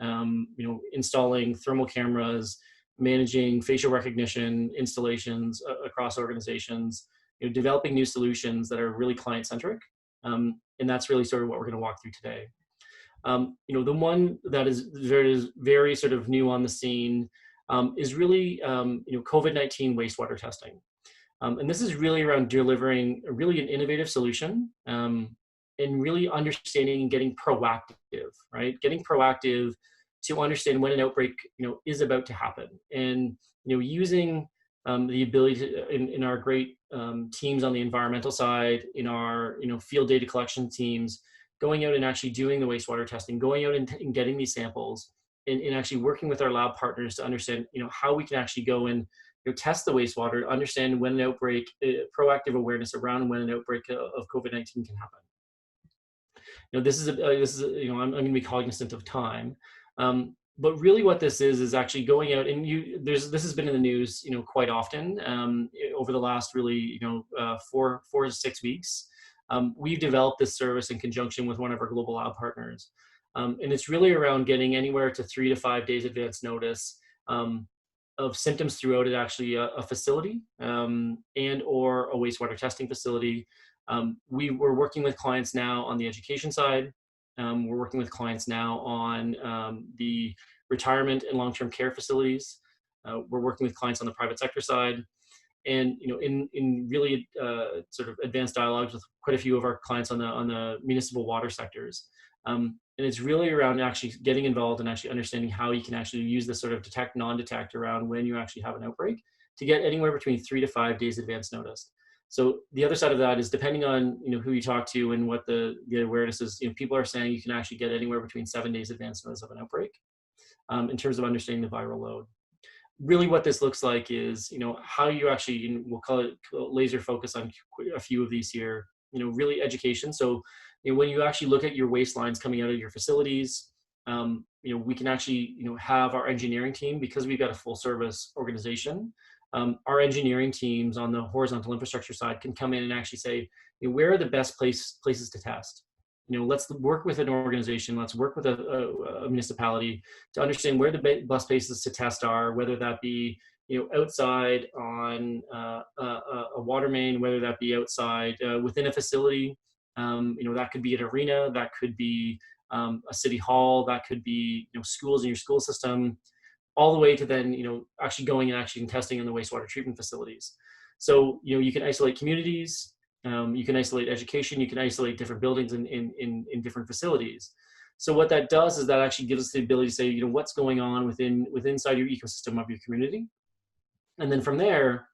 installing thermal cameras, managing facial recognition installations across organizations, developing new solutions that are really client-centric. And that's really sort of what we're going to walk through today. The one that is very sort of new on the scene is really, COVID-19 wastewater testing. And this is really around delivering really an innovative solution, and really understanding and getting proactive, right? Getting proactive to understand when an outbreak, is about to happen. And, using the ability to, in our great teams on the environmental side, in our field data collection teams, going out and actually doing the wastewater testing, going out and getting these samples, and actually working with our lab partners to understand how we can actually go and test the wastewater, understand when an outbreak, proactive awareness around when an outbreak of COVID-19 can happen. This is I'm going to be cognizant of time. But really what this is actually going out and this has been in the news, quite often over the last really, 4 to 6 weeks. We've developed this service in conjunction with one of our global lab partners. And it's really around getting anywhere to 3 to 5 days advance notice of symptoms throughout a facility and or a wastewater testing facility. We're working with clients now on the education side. We're working with clients now on the retirement and long-term care facilities. We're working with clients on the private sector side, and in really sort of advanced dialogues with quite a few of our clients on the municipal water sectors. And it's really around actually getting involved and actually understanding how you can actually use this sort of detect, non-detect around when you actually have an outbreak to get anywhere between 3 to 5 days advance notice. So the other side of that is depending on who you talk to and what the awareness is. People are saying you can actually get anywhere between 7 days advance notice of an outbreak in terms of understanding the viral load. Really, what this looks like is how you actually, we'll call it laser focus on a few of these here. Really education. So when you actually look at your waste lines coming out of your facilities, we can actually have our engineering team, because we've got a full service organization. Our engineering teams on the horizontal infrastructure side can come in and actually say, where are the best places to test? Let's work with an organization, let's work with a municipality to understand where the best places to test are, whether that be outside on a water main, whether that be outside within a facility. That could be an arena, that could be a city hall, that could be schools in your school system, all the way to then actually going and actually testing in the wastewater treatment facilities. So you can isolate communities, you can isolate education, you can isolate different buildings in different facilities. So what that does is that actually gives us the ability to say what's going on inside your ecosystem of your community. And then from there,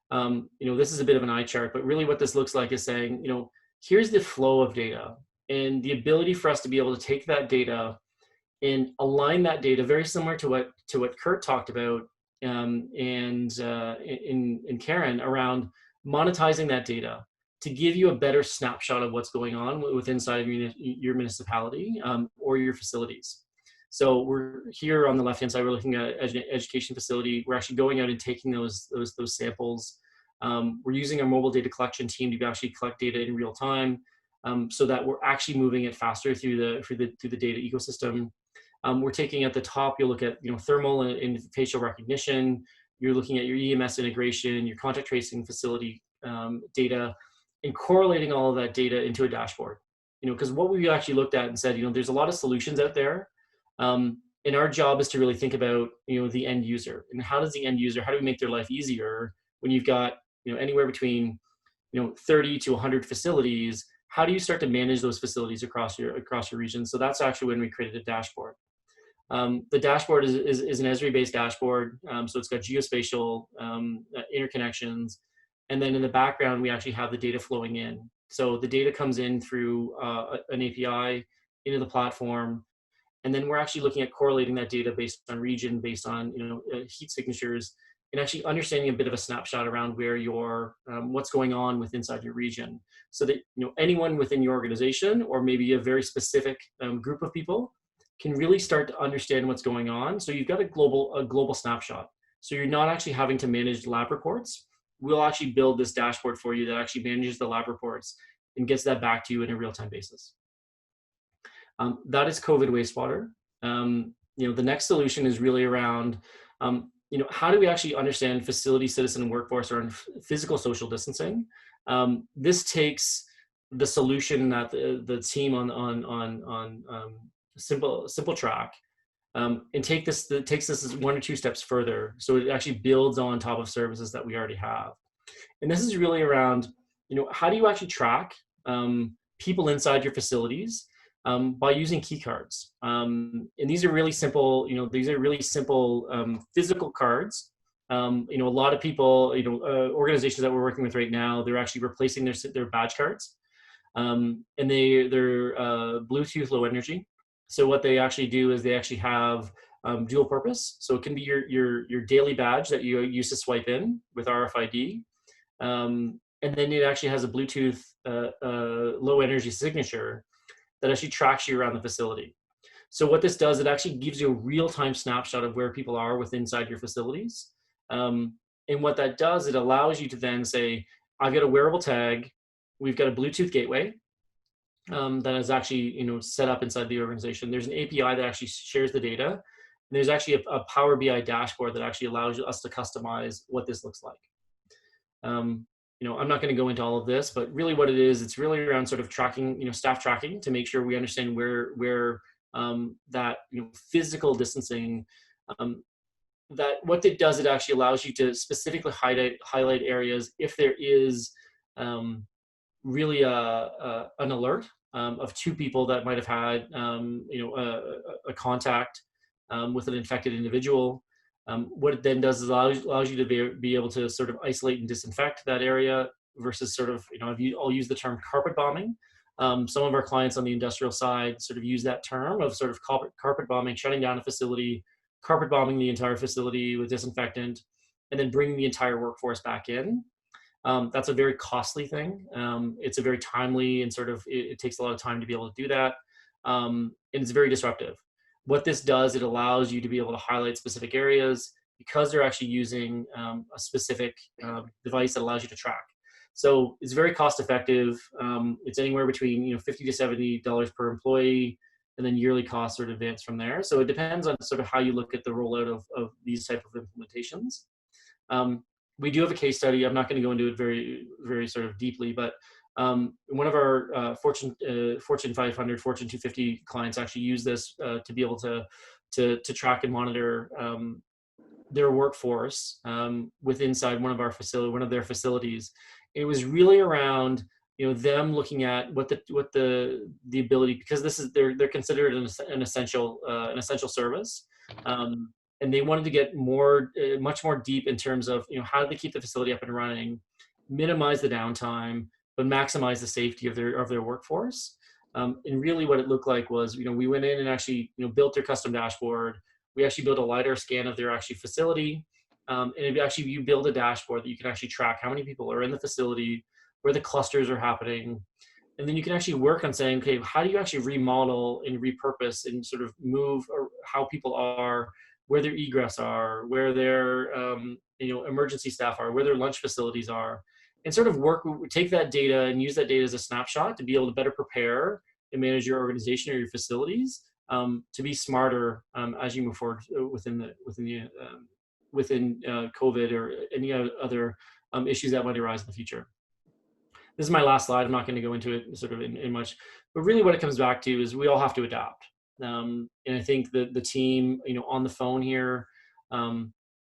this is a bit of an eye chart, but really what this looks like is saying here's the flow of data, and the ability for us to be able to take that data and align that data, very similar to what Kurt talked about and in Karen, around monetizing that data to give you a better snapshot of what's going on inside of your municipality or your facilities. So we're here on the left-hand side, we're looking at an education facility. We're actually going out and taking those samples. We're using our mobile data collection team to actually collect data in real time, so that we're actually moving it faster through the data ecosystem. We're taking at the top, you'll look at thermal and facial recognition. You're looking at your EMS integration, your contact tracing facility data, and correlating all of that data into a dashboard. Because what we actually looked at and said, there's a lot of solutions out there, and our job is to really think about the end user, and how do we make their life easier when you've got anywhere between 30 to 100 facilities. How do you start to manage those facilities across your region? So that's actually when we created a dashboard. The dashboard is an Esri-based dashboard, so it's got geospatial interconnections, and then in the background we actually have the data flowing in. So the data comes in through an API into the platform, and then we're actually looking at correlating that data based on region, based on heat signatures, and actually understanding a bit of a snapshot around where what's going on inside your region, so that anyone within your organization, or maybe a very specific group of people, can really start to understand what's going on. So you've got a global snapshot. So you're not actually having to manage lab reports. We'll actually build this dashboard for you that actually manages the lab reports and gets that back to you in a real-time basis. That is COVID wastewater. The next solution is really around how do we actually understand facility, citizen, workforce around physical social distancing? This takes the solution that the team on Simple Track and takes this 1 or 2 steps further. So it actually builds on top of services that we already have. And this is really around how do you actually track people inside your facilities by using key cards. And these are really simple, physical cards. A lot of people, organizations that we're working with right now, they're actually replacing their badge cards. And they're Bluetooth low energy. So what they actually do is they actually have dual purpose. So it can be your daily badge that you use to swipe in with RFID. And then it actually has a Bluetooth low energy signature that actually tracks you around the facility. So what this does, it actually gives you a real-time snapshot of where people are inside your facilities. And what that does, it allows you to then say, I've got a wearable tag, we've got a Bluetooth gateway that is actually set up inside the organization. There's an API that actually shares the data. And there's actually a Power BI dashboard that actually allows us to customize what this looks like. I'm not going to go into all of this, but really what it is, it's really around sort of tracking, staff tracking to make sure we understand where that physical distancing, that what it does, it actually allows you to specifically highlight areas if there is really an alert of 2 people that might have had a contact with an infected individual. What it then does is allows you to be able to sort of isolate and disinfect that area. versus sort of, I'll use the term carpet bombing. Some of our clients on the industrial side sort of use that term of sort of carpet bombing, shutting down a facility, carpet bombing the entire facility with disinfectant, and then bringing the entire workforce back in. That's a very costly thing. It's a very timely and sort of, it takes a lot of time to be able to do that. And it's very disruptive. What this does, it allows you to be able to highlight specific areas because they're actually using a specific device that allows you to track. So it's very cost effective. It's anywhere between $50 to $70 per employee, and then yearly costs are advanced from there. So it depends on sort of how you look at the rollout of these type of implementations. We do have a case study. I'm not going to go into it very, very sort of deeply, but one of our Fortune 500, Fortune 250 clients actually use this to be able to track and monitor their workforce inside one of their facilities. It was really around them looking at what the ability, because they're considered an essential service. And they wanted to get much more deep in terms of, how do they keep the facility up and running, minimize the downtime, but maximize the safety of their workforce. And really what it looked like was, we went in and actually, built their custom dashboard. We actually built a LiDAR scan of their actual facility. And you build a dashboard that you can actually track how many people are in the facility, where the clusters are happening. And then you can actually work on saying, okay, how do you actually remodel and repurpose and sort of move how people are, where their egress are, where their emergency staff are, where their lunch facilities are, and sort of take that data and use that data as a snapshot to be able to better prepare and manage your organization or your facilities to be smarter as you move forward within COVID or any other issues that might arise in the future. This is my last slide. I'm not going to go into it sort of in much, but really what it comes back to is we all have to adapt. And I think that the team, on the phone here,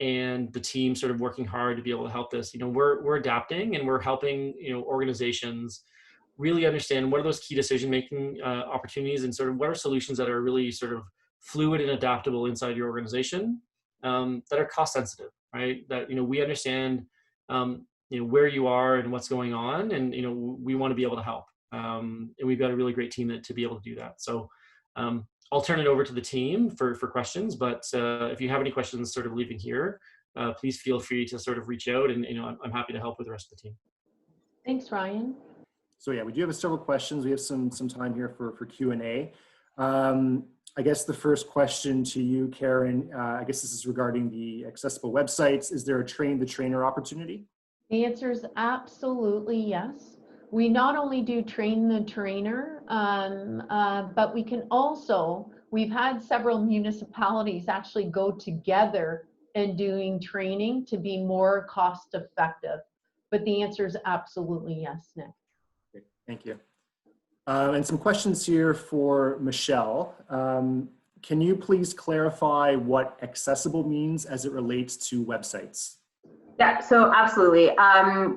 and the team sort of working hard to be able to help this, we're adapting and we're helping, organizations really understand what are those key decision-making opportunities and sort of what are solutions that are really sort of fluid and adaptable inside your organization, that are cost sensitive, right? That, we understand, where you are and what's going on, and, we want to be able to help. And we've got a really great team to be able to do that. So, I'll turn it over to the team for questions, but if you have any questions sort of leaving here, please feel free to sort of reach out, and I'm happy to help with the rest of the team. Thanks, Ryan. So yeah, we do have several questions. We have some time here for Q&A. I guess the first question to you, Karen, I guess this is regarding the accessible websites. Is there a train the trainer opportunity? The answer is absolutely yes. We not only do train the trainer, but we've had several municipalities actually go together in doing training to be more cost effective. But the answer is absolutely yes, Nick. Great. Thank you. And some questions here for Michelle. Can you please clarify what accessible means as it relates to websites? Yeah, so absolutely.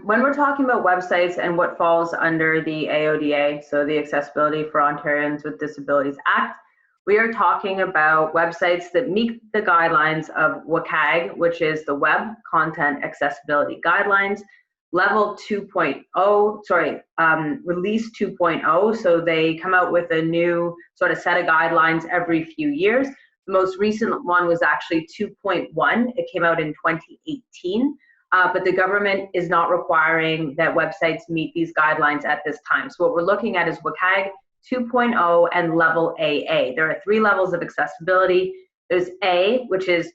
When we're talking about websites and what falls under the AODA, so the Accessibility for Ontarians with Disabilities Act, we are talking about websites that meet the guidelines of WCAG, which is the Web Content Accessibility Guidelines, level 2.0, release 2.0. So they come out with a new sort of set of guidelines every few years. The most recent one was actually 2.1. It came out in 2018. But the government is not requiring that websites meet these guidelines at this time. So what we're looking at is WCAG 2.0 and level AA. There are 3 levels of accessibility. There's A, which is,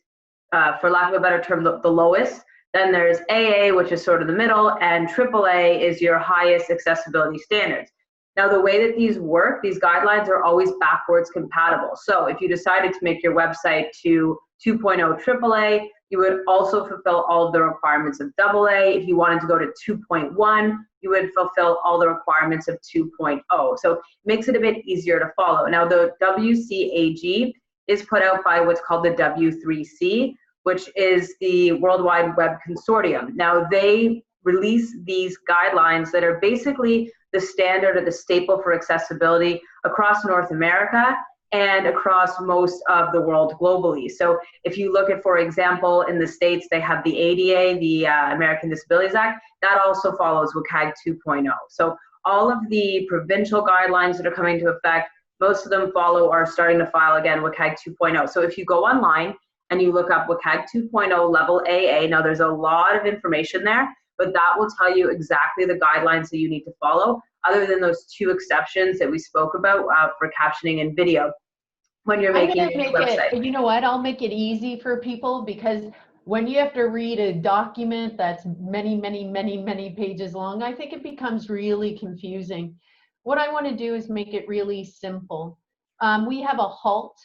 for lack of a better term, the lowest. Then there's AA, which is sort of the middle, and AAA is your highest accessibility standards. Now, the way that these work, these guidelines are always backwards compatible. So if you decided to make your website to 2.0 AAA, you would also fulfill all of the requirements of AA. If you wanted to go to 2.1, you would fulfill all the requirements of 2.0. So it makes it a bit easier to follow. Now, the WCAG is put out by what's called the W3C, which is the World Wide Web Consortium. Now, they release these guidelines that are basically the standard or the staple for accessibility across North America and across most of the world globally. So if you look at, for example, in the States, they have the ADA, the American Disabilities Act, that also follows WCAG 2.0. So all of the provincial guidelines that are coming into effect, most of them follow or are starting to file again WCAG 2.0. So if you go online and you look up WCAG 2.0 level AA, now there's a lot of information there, but that will tell you exactly the guidelines that you need to follow, other than those 2 exceptions that we spoke about for captioning and video when you're making a website. You know what, I'll make it easy for people, because when you have to read a document that's many, many, many, many pages long, I think it becomes really confusing. What I want to do is make it really simple. We have a HALT,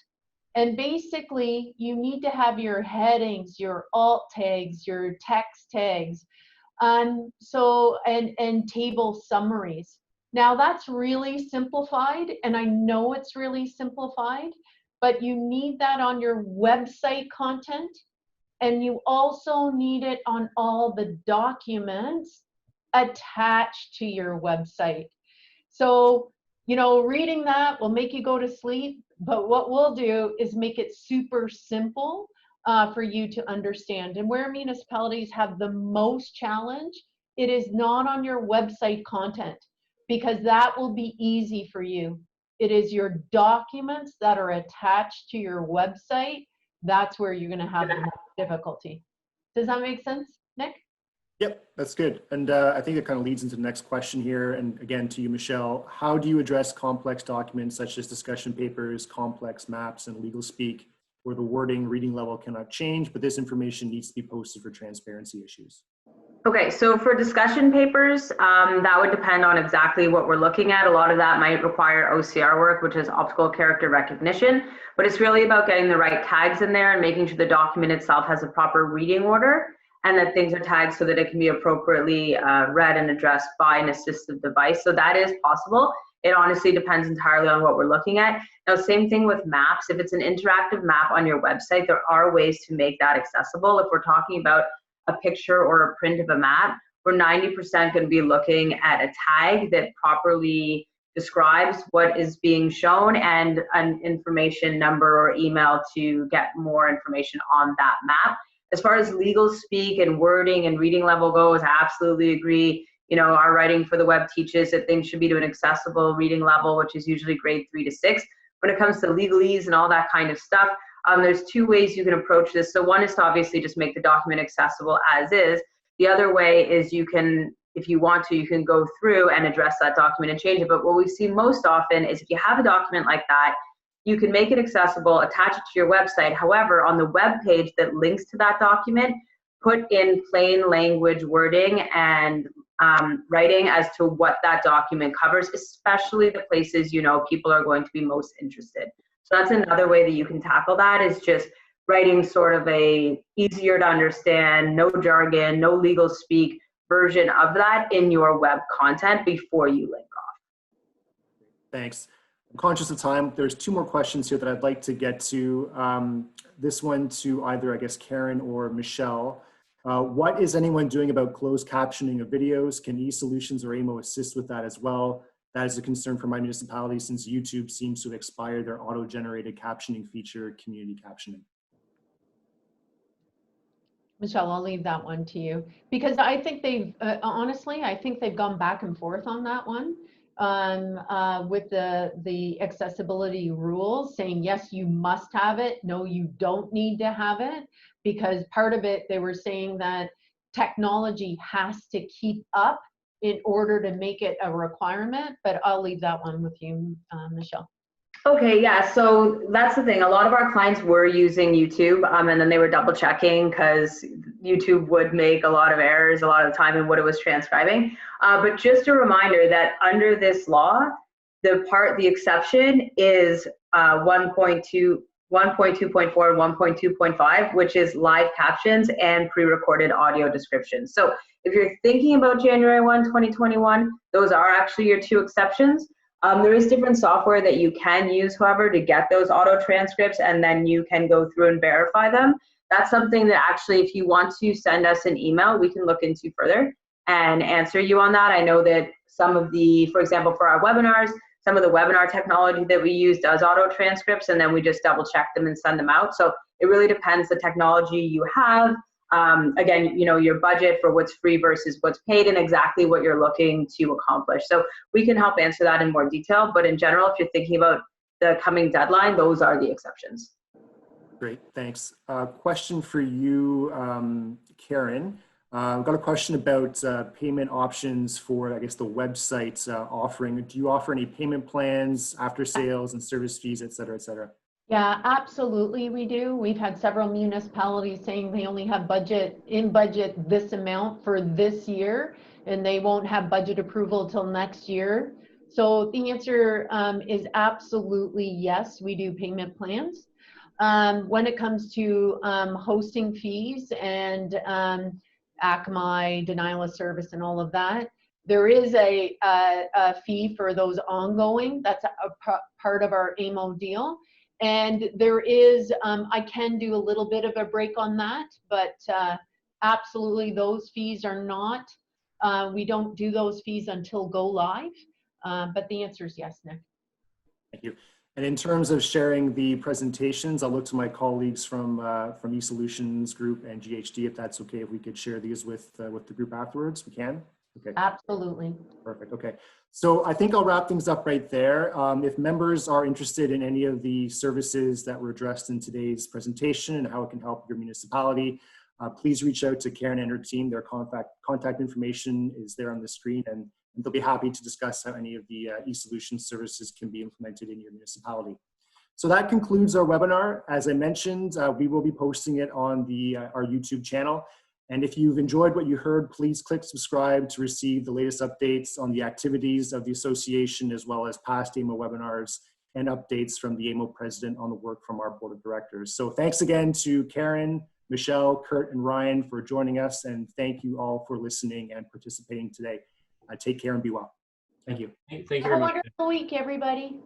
and basically you need to have your headings, your alt tags, your text tags, and table summaries. Now that's really simplified, and I know it's really simplified, but you need that on your website content, and you also need it on all the documents attached to your website. So, you know, reading that will make you go to sleep, but what we'll do is make it super simple for you to understand. And where municipalities have the most challenge, it is not on your website content, because that will be easy for you. It is your documents that are attached to your website. That's where you're going to have the most difficulty. Does that make sense, Nick? Yep, that's good. And I think it kind of leads into the next question here. And again, to you, Michelle, how do you address complex documents such as discussion papers, complex maps, and legal speak, where the wording, reading level cannot change, but this information needs to be posted for transparency issues? Okay, so for discussion papers, that would depend on exactly what we're looking at. A lot of that might require OCR work, which is optical character recognition, but it's really about getting the right tags in there and making sure the document itself has a proper reading order, and that things are tagged so that it can be appropriately read and addressed by an assistive device. So that is possible. It honestly depends entirely on what we're looking at. Now, same thing with maps. If it's an interactive map on your website, there are ways to make that accessible. If we're talking about a picture or a print of a map, we're 90% going to be looking at a tag that properly describes what is being shown and an information number or email to get more information on that map. As far as legal speak and wording and reading level goes, I absolutely agree. You know, our writing for the web teaches that things should be to an accessible reading level, which is usually grade 3 to 6. When it comes to legalese and all that kind of stuff, there's 2 ways you can approach this. So one is to obviously just make the document accessible as is. The other way is you can, if you want to, you can go through and address that document and change it. But what we see most often is if you have a document like that, you can make it accessible, attach it to your website. However, on the web page that links to that document, put in plain language wording and writing as to what that document covers, especially the places you know people are going to be most interested. So that's another way that you can tackle that, is just writing sort of a easier to understand, no jargon, no legal speak version of that in your web content before you link off. Thanks. I'm conscious of time. There's 2 more questions here that I'd like to get to. This one to either, I guess, Karen or Michelle. What is anyone doing about closed captioning of videos? Can eSolutions or AMO assist with that as well? That is a concern for my municipality since YouTube seems to have expired their auto-generated captioning feature, community captioning. Michelle, I'll leave that one to you, because I think they've, honestly, I think they've gone back and forth on that one with the accessibility rules, saying, yes, you must have it. No, you don't need to have it, because part of it, they were saying that technology has to keep up in order to make it a requirement, but I'll leave that one with you, Michelle. Okay, yeah, so that's the thing. A lot of our clients were using YouTube and then they were double checking because YouTube would make a lot of errors a lot of the time in what it was transcribing. But just a reminder that under this law, the exception is 1.2.4 and 1.2.5, which is live captions and pre-recorded audio descriptions. So if you're thinking about January 1, 2021, those are actually your 2 exceptions. There is different software that you can use, however, to get those auto transcripts, and then you can go through and verify them. That's something that actually, if you want to send us an email, we can look into further and answer you on that. I know that some of the, for example, for our webinars, Some of the webinar technology that we use does auto transcripts, and then we just double check them and send them out. So it really depends the technology you have. Again, your budget for what's free versus what's paid and exactly what you're looking to accomplish. So we can help answer that in more detail, but in general, if you're thinking about the coming deadline, those are the exceptions. Great, thanks. Question for you, Karen. I've got a question about payment options for, I guess, the website offering. Do you offer any payment plans, after sales and service fees, et cetera, et cetera? Yeah, absolutely we do. We've had several municipalities saying they only have budget this amount for this year, and they won't have budget approval till next year. So the answer is absolutely yes, we do payment plans. When it comes to hosting fees and ACMI, denial of service and all of that, there is a fee for those ongoing. That's a part of our AMO deal. And there is, I can do a little bit of a break on that, but absolutely those fees are not, we don't do those fees until go live. But the answer is yes, Nick. Thank you. And in terms of sharing the presentations, I'll look to my colleagues from eSolutionsGroup and GHD, if that's okay, if we could share these with the group afterwards. We can? Okay. Absolutely. Perfect. Okay. So I think I'll wrap things up right there. If members are interested in any of the services that were addressed in today's presentation and how it can help your municipality, please reach out to Karen and her team. Their contact information is there on the screen, and they'll be happy to discuss how any of the eSolutions services can be implemented in your municipality. So that concludes our webinar. As I mentioned, we will be posting it on our YouTube channel. And if you've enjoyed what you heard, please click subscribe to receive the latest updates on the activities of the association, as well as past AMO webinars and updates from the AMO president on the work from our board of directors. So thanks again to Karen, Michelle, Kurt, and Ryan for joining us. And thank you all for listening and participating today. Take care and be well. Thank you. Thank you Have very a much. wonderful week, everybody.